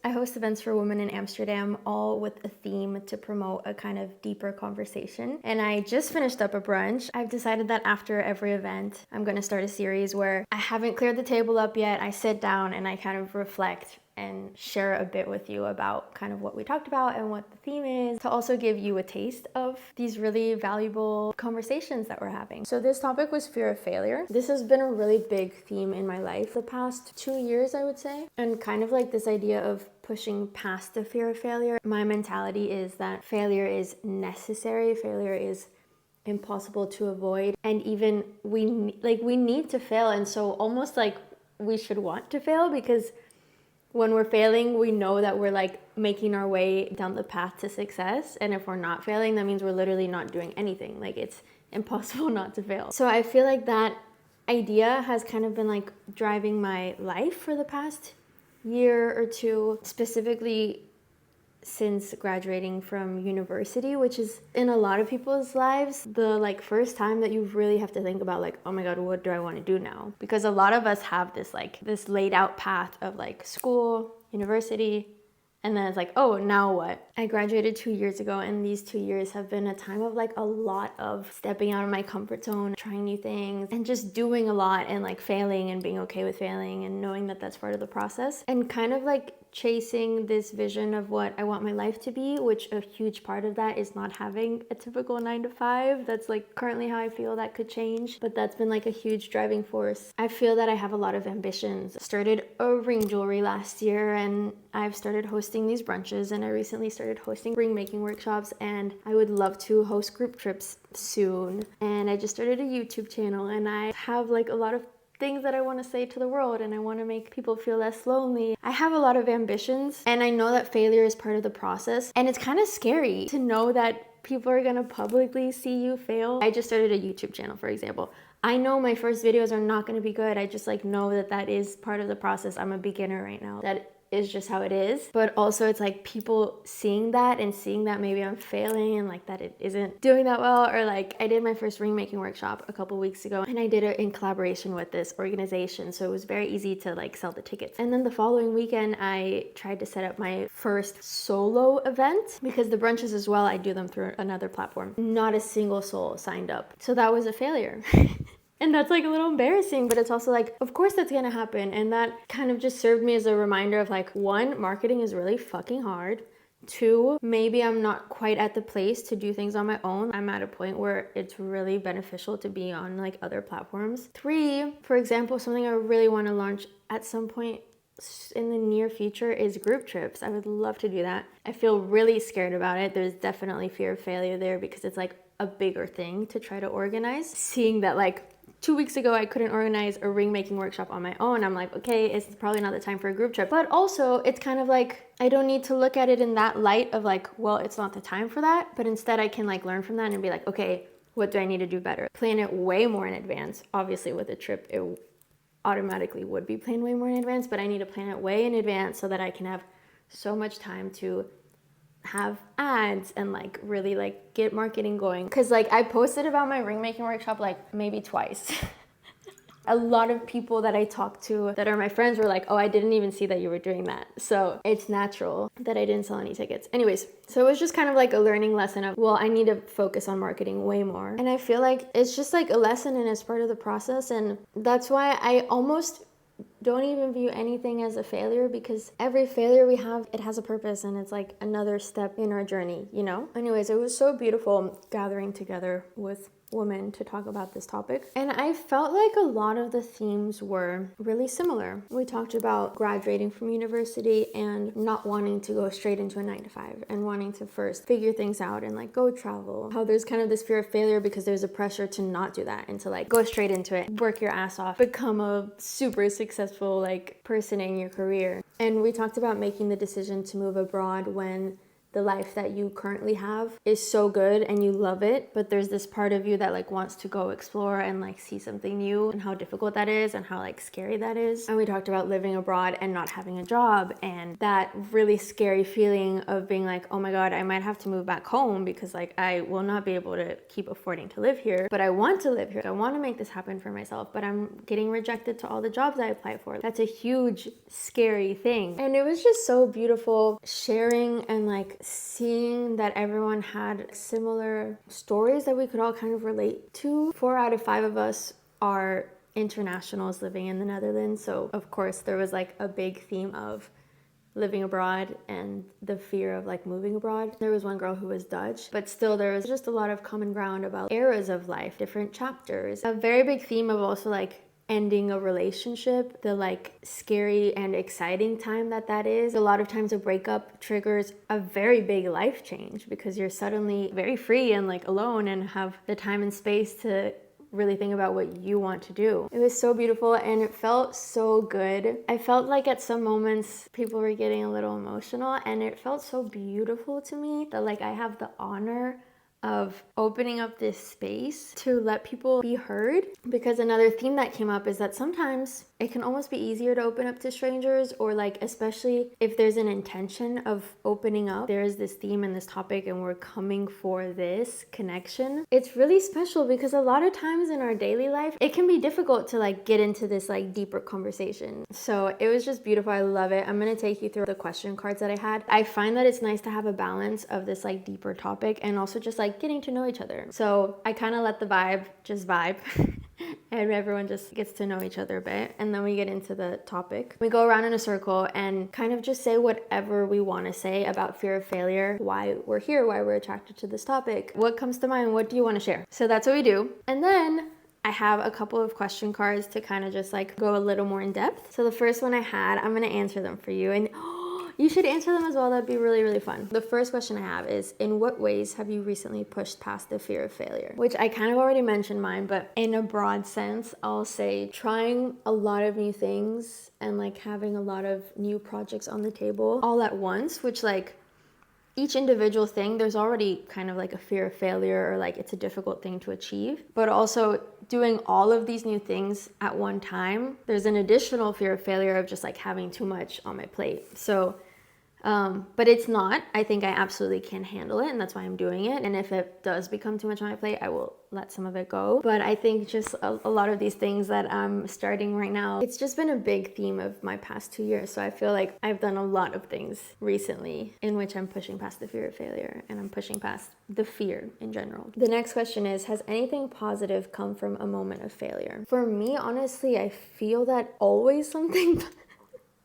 I host events for women in Amsterdam, all with a theme to promote a kind of deeper conversation. And I just finished up a brunch. I've decided that after every event, I'm going to start a series where I haven't cleared the table up yet. I sit down and I kind of reflect and share a bit with you about kind of what we talked about and what the theme is, to also give you a taste of these really valuable conversations that we're having. So this topic was fear of failure. This has been a really big theme in my life the past 2 years, I would say, and kind of like this idea of pushing past the fear of failure. My mentality is that failure is necessary, failure is impossible to avoid, and even we need to fail, and so almost like we should want to fail, because when we're failing, we know that we're like making our way down the path to success. And if we're not failing, that means we're literally not doing anything. Like, it's impossible not to fail. So I feel like that idea has kind of been like driving my life for the past year or two, specifically since graduating from university, which is in a lot of people's lives the like first time that you really have to think about like, oh my god, what do I want to do now? Because a lot of us have this laid out path of like school, university, and then it's like, oh, now what? I graduated 2 years ago, and these 2 years have been a time of like a lot of stepping out of my comfort zone, trying new things, and just doing a lot, and like failing and being okay with failing and knowing that that's part of the process, and kind of like chasing this vision of what I want my life to be, which a huge part of that is not having a typical 9 to 5. That's like currently how I feel. That could change, but that's been like a huge driving force. I feel that I have a lot of ambitions. I started a ring jewelry last year, and I've started hosting these brunches, and I recently started hosting ring making workshops, and I would love to host group trips soon. And I just started a YouTube channel, and I have like a lot of things that I want to say to the world, and I want to make people feel less lonely. I have a lot of ambitions, and I know that failure is part of the process, and it's kind of scary to know that people are gonna publicly see you fail. I just started a YouTube channel, for example. I know my first videos are not going to be good. I just like know that that is part of the process. I'm a beginner right now. That is just how it is. But also it's like people seeing that and seeing that maybe I'm failing and like that it isn't doing that well. Or like I did my first ring making workshop a couple weeks ago, and I did it in collaboration with this organization, so it was very easy to like sell the tickets. And then the following weekend I tried to set up my first solo event, because the brunches as well, I do them through another platform. Not a single soul signed up, so that was a failure. And that's like a little embarrassing, but it's also like, of course that's gonna happen. And that kind of just served me as a reminder of like, 1, marketing is really fucking hard. 2, maybe I'm not quite at the place to do things on my own. I'm at a point where it's really beneficial to be on like other platforms. 3, for example, something I really want to launch at some point in the near future is group trips. I would love to do that. I feel really scared about it. There's definitely fear of failure there, because it's like a bigger thing to try to organize. Seeing that like 2 weeks ago I couldn't organize a ring making workshop on my own, I'm like, okay, it's probably not the time for a group trip. But also it's kind of like, I don't need to look at it in that light of like, well, it's not the time for that, but instead I can like learn from that and be like, okay, what do I need to do better? Plan it way more in advance. Obviously with a trip it automatically would be planned way more in advance, but I need to plan it way in advance so that I can have so much time to have ads and like really like get marketing going. Because like I posted about my ring making workshop like maybe twice. A lot of people that I talked to that are my friends were like, oh, I didn't even see that you were doing that. So it's natural that I didn't sell any tickets. Anyways, so it was just kind of like a learning lesson of, well, I need to focus on marketing way more. And I feel like it's just like a lesson and it's part of the process. And that's why I almost don't even view anything as a failure, because every failure we have, it has a purpose, and it's like another step in our journey, you know? Anyways, it was so beautiful gathering together with women to talk about this topic. And I felt like a lot of the themes were really similar. We talked about graduating from university and not wanting to go straight into a 9 to 5 and wanting to first figure things out and like go travel. How there's kind of this fear of failure because there's a pressure to not do that and to like go straight into it, work your ass off, become a super successful like person in your career. And we talked about making the decision to move abroad when the life that you currently have is so good and you love it, but there's this part of you that like wants to go explore and like see something new, and how difficult that is and how like scary that is. And we talked about living abroad and not having a job, and that really scary feeling of being like, oh my god, I might have to move back home because like I will not be able to keep affording to live here, but I want to live here. I want to make this happen for myself, but I'm getting rejected to all the jobs I apply for. That's a huge scary thing. And it was just so beautiful sharing and like seeing that everyone had similar stories that we could all kind of relate to. 4 out of 5 of us are internationals living in the Netherlands, so of course there was like a big theme of living abroad and the fear of like moving abroad. There was one girl who was Dutch, but still there was just a lot of common ground about eras of life, different chapters. A very big theme of also like ending a relationship, the like scary and exciting time that is. A lot of times a breakup triggers a very big life change because you're suddenly very free and like alone and have the time and space to really think about what you want to do. It was so beautiful and it felt so good. I felt like at some moments people were getting a little emotional, and it felt so beautiful to me that like I have the honor of opening up this space to let people be heard. Because another theme that came up is that sometimes it can almost be easier to open up to strangers, or like especially if there's an intention of opening up, there is this theme and this topic and we're coming for this connection. It's really special because a lot of times in our daily life it can be difficult to like get into this like deeper conversation. So it was just beautiful. I love it. I'm gonna take you through the question cards that I had. I find that it's nice to have a balance of this like deeper topic and also just like getting to know each other. So I kind of let the vibe just vibe and everyone just gets to know each other a bit, and then we get into the topic. We go around in a circle and kind of just say whatever we want to say about fear of failure, why we're here, why we're attracted to this topic, what comes to mind, what do you want to share. So that's what we do. And then I have a couple of question cards to kind of just like go a little more in depth. So the first one I had, I'm going to answer them for you, and you should answer them as well. That'd be really, really fun. The first question I have is, in what ways have you recently pushed past the fear of failure? Which I kind of already mentioned mine, but in a broad sense, I'll say trying a lot of new things and like having a lot of new projects on the table all at once, which like each individual thing, there's already kind of like a fear of failure or like it's a difficult thing to achieve. But also doing all of these new things at one time, there's an additional fear of failure of just like having too much on my plate. So but it's not. I think I absolutely can handle it, and that's why I'm doing it. And if it does become too much on my plate, I will let some of it go. But I think just a lot of these things that I'm starting right now, it's just been a big theme of my past 2 years. So I feel like I've done a lot of things recently in which I'm pushing past the fear of failure, and I'm pushing past the fear in general. The next question is, has anything positive come from a moment of failure? For me, honestly, I feel that always something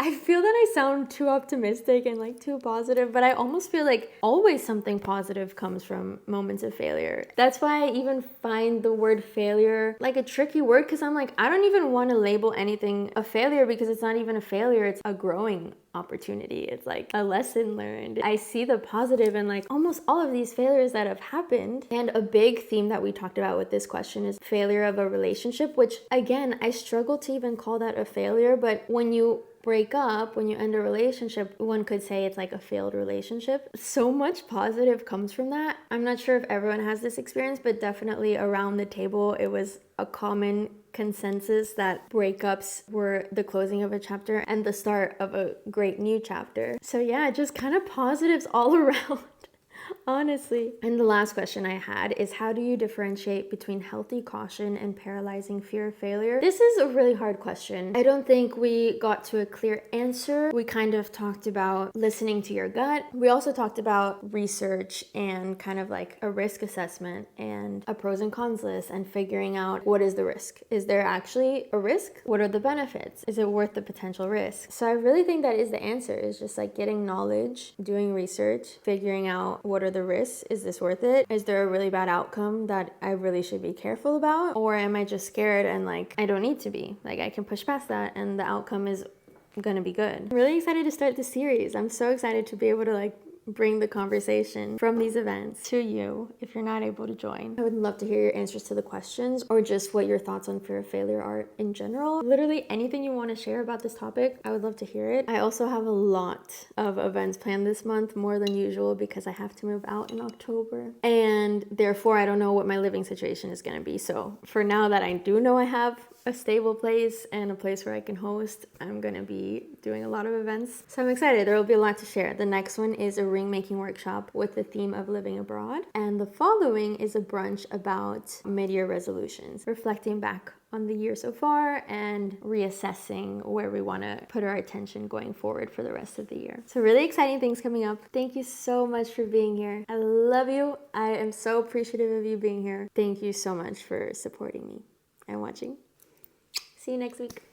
I feel that I sound too optimistic and like too positive, but I almost feel like always something positive comes from moments of failure. That's why I even find the word failure like a tricky word, because I'm like, I don't even want to label anything a failure because it's not even a failure, it's a growing opportunity. It's like a lesson learned. I see the positive in like almost all of these failures that have happened. And a big theme that we talked about with this question is failure of a relationship, which again, I struggle to even call that a failure, but when you break up, when you end a relationship, one could say it's like a failed relationship. So much positive comes from that. I'm not sure if everyone has this experience, but definitely around the table, it was a common consensus that breakups were the closing of a chapter and the start of a great new chapter. So yeah, just kind of positives all around. Honestly. And the last question I had is, how do you differentiate between healthy caution and paralyzing fear of failure? This is a really hard question. I don't think we got to a clear answer. We kind of talked about listening to your gut. We also talked about research and kind of like a risk assessment and a pros and cons list and figuring out what is the risk. Is there actually a risk? What are the benefits? Is it worth the potential risk? So I really think that is the answer, is just like getting knowledge, doing research, figuring out what are the risks? Is this worth it? Is there a really bad outcome that I really should be careful about? Or am I just scared and like, I don't need to be? Like, I can push past that and the outcome is gonna be good. I'm really excited to start this series. I'm so excited to be able to like bring the conversation from these events to you if you're not able to join. I would love to hear your answers to the questions or just what your thoughts on fear of failure are in general. Literally anything you want to share about this topic, I would love to hear it. I also have a lot of events planned this month, more than usual, because I have to move out in October. And therefore, I don't know what my living situation is going to be. So for now that I do know I have a stable place and a place where I can host, I'm gonna be doing a lot of events. So I'm excited. There will be a lot to share. The next one is a ring making workshop with the theme of living abroad. And the following is a brunch about mid-year resolutions, reflecting back on the year so far and reassessing where we want to put our attention going forward for the rest of the year. So really exciting things coming up. Thank you so much for being here. I love you. I am so appreciative of you being here. Thank you so much for supporting me and watching. See you next week.